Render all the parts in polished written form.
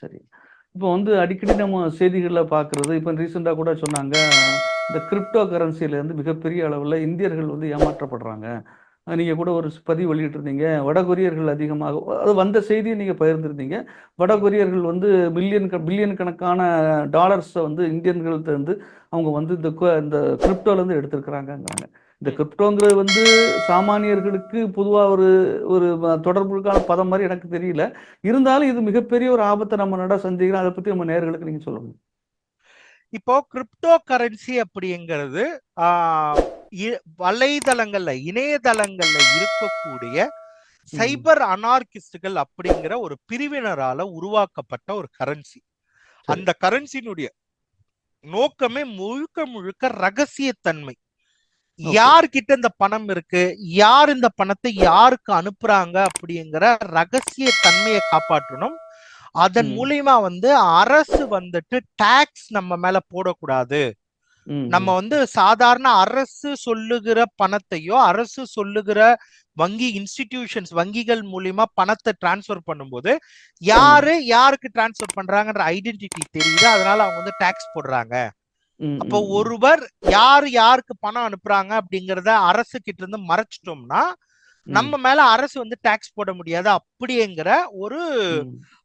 சரி. இப்போ வந்து அடிக்கடி நம்ம செய்திகள்ல பார்க்குறது, இப்போ ரீசெண்டா கூட சொன்னாங்க, இந்த கிரிப்டோ கரன்சில இருந்து மிகப்பெரிய அளவுல இந்தியர்கள் வந்து ஏமாற்றப்படுறாங்க. நீங்க கூட ஒரு பதிவு வெளியிட்டிருந்தீங்க. வடகொரியர்கள் அதிகமாக அது வந்த செய்திய நீங்க பகிர்ந்திருந்தீங்க. வடகொரியர்கள் வந்து பில்லியன் கணக்கான டாலர்ஸ வந்து இந்தியர்கள்ட்ட இருந்து அவங்க வந்து இந்த கிரிப்டோலேருந்து எடுத்திருக்கிறாங்கங்கிறாங்க. இந்த கிரிப்டோங்கிறது வந்து சாமானியர்களுக்கு பொதுவா ஒரு ஒரு தொடர்புக்கான பதம் மாரி எனக்கு தெரியல. இருந்தாலும் இது மிகப்பெரிய ஒரு ஆபத்த நம்ம சந்திக்கிறோம். அத பத்தி நம்ம நேயர்களுக்கு நீங்க சொல்லணும். இப்போ கிரிப்டோ கரன்சி அப்படிங்கிறது வலைதளங்கள்ல இணையதளங்கள்ல இருக்கக்கூடிய சைபர் அனார்கிஸ்டுகள் அப்படிங்கிற ஒரு பிரிவினரால உருவாக்கப்பட்ட ஒரு கரன்சி. அந்த கரன்சியினுடைய நோக்கமே முழுக்க முழுக்க ரகசியத்தன்மை. யார்கிட்ட இந்த பணம் இருக்கு, யார் இந்த பணத்தை யாருக்கு அனுப்புறாங்க அப்படிங்கிற ரகசிய தன்மையை காப்பாற்றணும். அதன் மூலியமா வந்து அரசு வந்துட்டு டாக்ஸ் நம்ம மேல போடக்கூடாது. நம்ம வந்து சாதாரண அரசு சொல்லுகிற பணத்தையோ அரசு சொல்லுகிற வங்கி இன்ஸ்டிடியூஷன்ஸ் வங்கிகள் மூலியமா பணத்தை டிரான்ஸ்பர் பண்ணும்போது யாருக்கு டிரான்ஸ்பர் பண்றாங்கன்ற ஐடென்டிட்டி தெரியுது. அதனால அவங்க வந்து டாக்ஸ் போடுறாங்க. அப்போ ஒருவர் யாருக்கு பணம் அனுப்புறாங்க அப்படிங்கறத அரசு கிட்ட இருந்து மறைச்சிட்டோம்னா நம்ம மேல அரசு வந்து டாக்ஸ் போட முடியாது அப்படிங்கிற ஒரு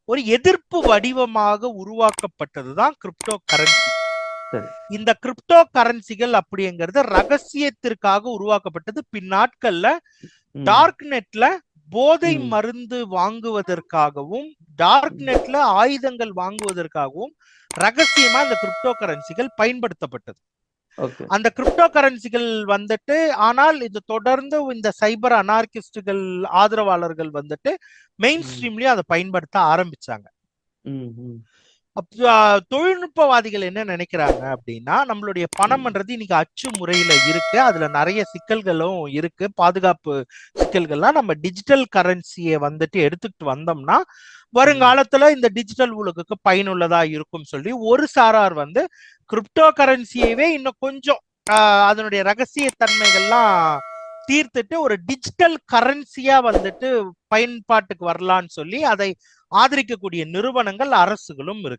ஒரு எதிர்ப்பு வடிவமாக உருவாக்கப்பட்டதுதான் கிரிப்டோ கரன்சி. இந்த கிரிப்டோ கரன்சிகள் அப்படிங்கிறது ரகசியத்திற்காக உருவாக்கப்பட்டது. பின்னாட்கள்ல டார்க் நெட்ல போதை மருந்து வாங்குவதற்காகவும் டார்க் நெட்ல ஆயுதங்கள் வாங்குவதற்காகவும் ரகசியமா இந்த கிரிப்டோ கரன்சிகள் பயன்படுத்தப்பட்டது. அந்த கிரிப்டோ கரன்சிகள் வந்துட்டு ஆனால் இது தொடர்ந்து இந்த சைபர் அனார்கிஸ்டுகள் ஆதரவாளர்கள் வந்துட்டு மெயின் ஸ்ட்ரீம்லயும் அதை பயன்படுத்த ஆரம்பிச்சாங்க. தொழில்நுட்பவாதிகள் என்ன நினைக்கிறாங்க அப்படின்னா நம்மளுடைய பணம்ன்றது இன்னைக்கு அச்சு முறையில இருக்கு. அதுல நிறைய சிக்கல்களும் இருக்கு, பாதுகாப்பு சிக்கல்கள்லாம். நம்ம டிஜிட்டல் கரன்சியை வந்துட்டு எடுத்துக்கிட்டு வந்தோம்னா வருங்காலத்துல இந்த டிஜிட்டல் உலகுக்கு பயனுள்ளதா இருக்கும் சொல்லி ஒரு சாரார் வந்து கிரிப்டோ கரன்சியவே இன்னும் கொஞ்சம் அதனுடைய ரகசிய தன்மைகள்லாம் தீர்த்துட்டு ஒரு டிஜிட்டல் கரன்சியா வந்துட்டு பயன்பாட்டுக்கு வரலான்னு சொல்லி அதை ஆதரிக்கக்கூடிய நிறுவனங்கள் அரசுகளும் இருக்கு.